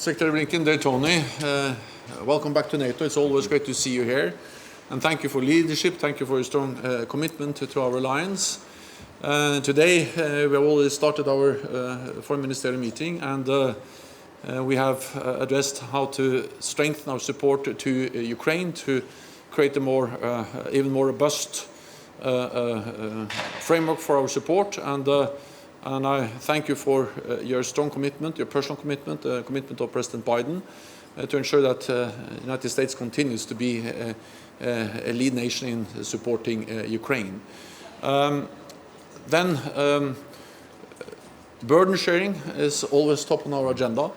Secretary Blinken, dear Tony, welcome back to NATO. It's always great to see you here. And thank you for leadership. Thank you for your strong commitment to our alliance. Today, we have already started our foreign ministerial meeting, and we have addressed how to strengthen our support to Ukraine to create a even more robust framework for our support. And I thank you for your strong commitment, your personal commitment, the commitment of President Biden to ensure that the United States continues to be a lead nation in supporting Ukraine. Burden sharing is always top on our agenda.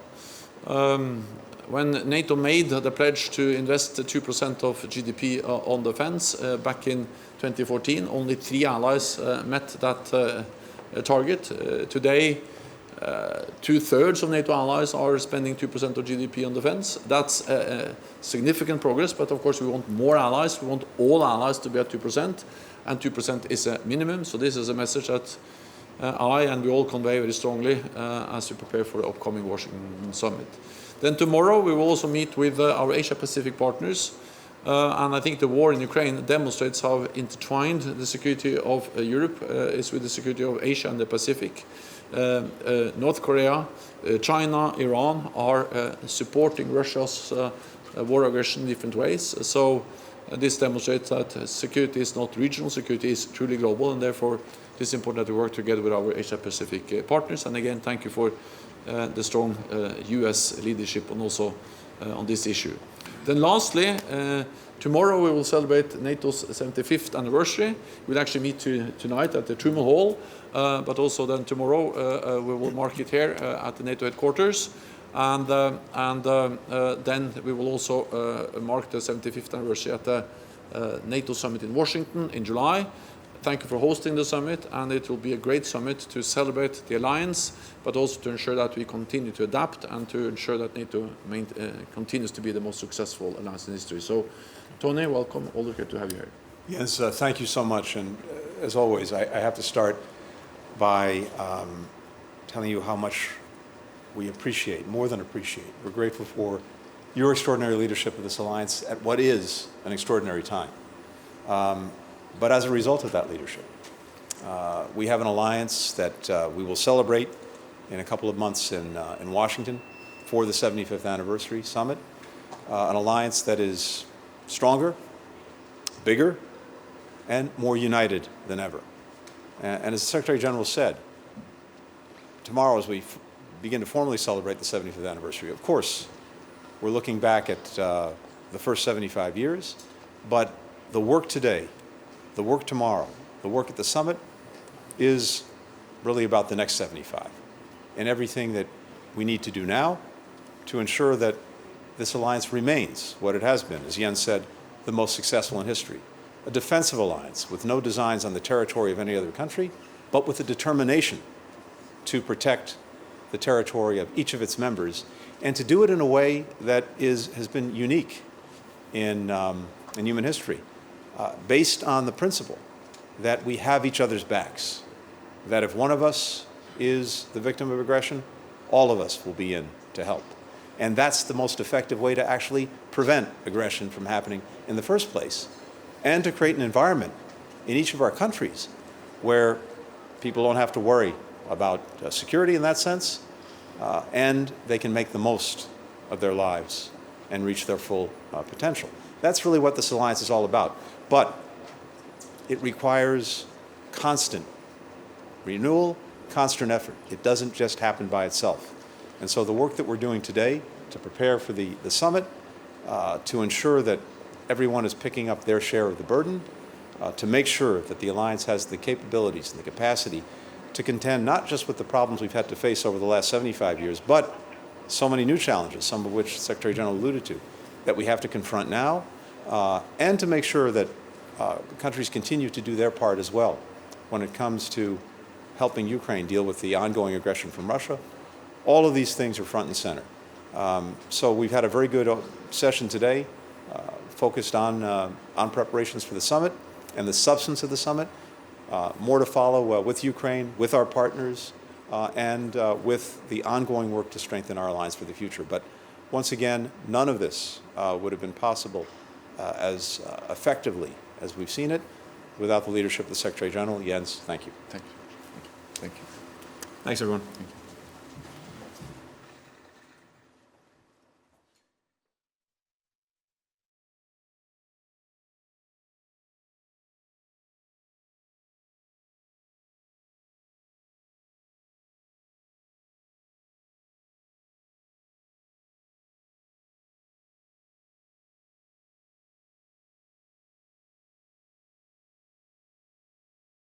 When NATO made the pledge to invest 2% of GDP on defense back in 2014, only 3 allies met that target. Today, 2/3 of NATO allies are spending 2% of GDP on defense. That's significant progress, but of course we want more allies. We want all allies to be at 2%, and 2% is a minimum. So this is a message that I and we all convey very strongly as we prepare for the upcoming Washington summit. Then tomorrow we will also meet with our Asia-Pacific partners. And I think the war in Ukraine demonstrates how intertwined the security of Europe is with the security of Asia and the Pacific. North Korea, China, Iran are supporting Russia's war aggression in different ways. So this demonstrates that security is not regional, security is truly global, and therefore it is important that we work together with our Asia-Pacific partners. And again, thank you for the strong US leadership and also on this issue. Then lastly, tomorrow we will celebrate NATO's 75th anniversary. We'll actually meet tonight at the Truman Hall, but also then tomorrow we will mark it here at the NATO headquarters. And then we will also mark the 75th anniversary at the NATO summit in Washington in July. Thank you for hosting the summit, and it will be a great summit to celebrate the alliance, but also to ensure that we continue to adapt and to ensure that NATO continues to be the most successful alliance in history. So, Tony, welcome. Always good to have you here. Yes, thank you so much. And as always, I have to start by telling you how much we appreciate, more than appreciate. We're grateful for your extraordinary leadership of this alliance at what is an extraordinary time. But as a result of that leadership, we have an alliance that we will celebrate in a couple of months in Washington for the 75th anniversary summit. An alliance that is stronger, bigger, and more united than ever. And as the Secretary General said, tomorrow as we begin to formally celebrate the 75th anniversary, of course, we're looking back at the first 75 years, but the work today, the work tomorrow, the work at the summit is really about the next 75 and everything that we need to do now to ensure that this alliance remains what it has been, as Jens said, the most successful in history. A defensive alliance with no designs on the territory of any other country, but with a determination to protect the territory of each of its members and to do it in a way that has been unique in human history. Based on the principle that we have each other's backs, that if one of us is the victim of aggression, all of us will be in to help. And that's the most effective way to actually prevent aggression from happening in the first place, and to create an environment in each of our countries where people don't have to worry about security in that sense, and they can make the most of their lives and reach their full potential. That's really what this alliance is all about. But it requires constant renewal, constant effort. It doesn't just happen by itself. And so the work that we're doing today to prepare for the summit, to ensure that everyone is picking up their share of the burden, to make sure that the alliance has the capabilities and the capacity to contend not just with the problems we've had to face over the last 75 years, but so many new challenges, some of which Secretary General alluded to, that we have to confront now, and to make sure that countries continue to do their part as well when it comes to helping Ukraine deal with the ongoing aggression from Russia. All of these things are front and center. So we've had a very good session today, focused on preparations for the summit and the substance of the summit. More to follow with Ukraine, with our partners, and with the ongoing work to strengthen our alliance for the future. But Once again, none of this would have been possible as effectively as we've seen it without the leadership of the Secretary General. Jens, thank you. Thank you. Thank you. Thanks, everyone. Thank you.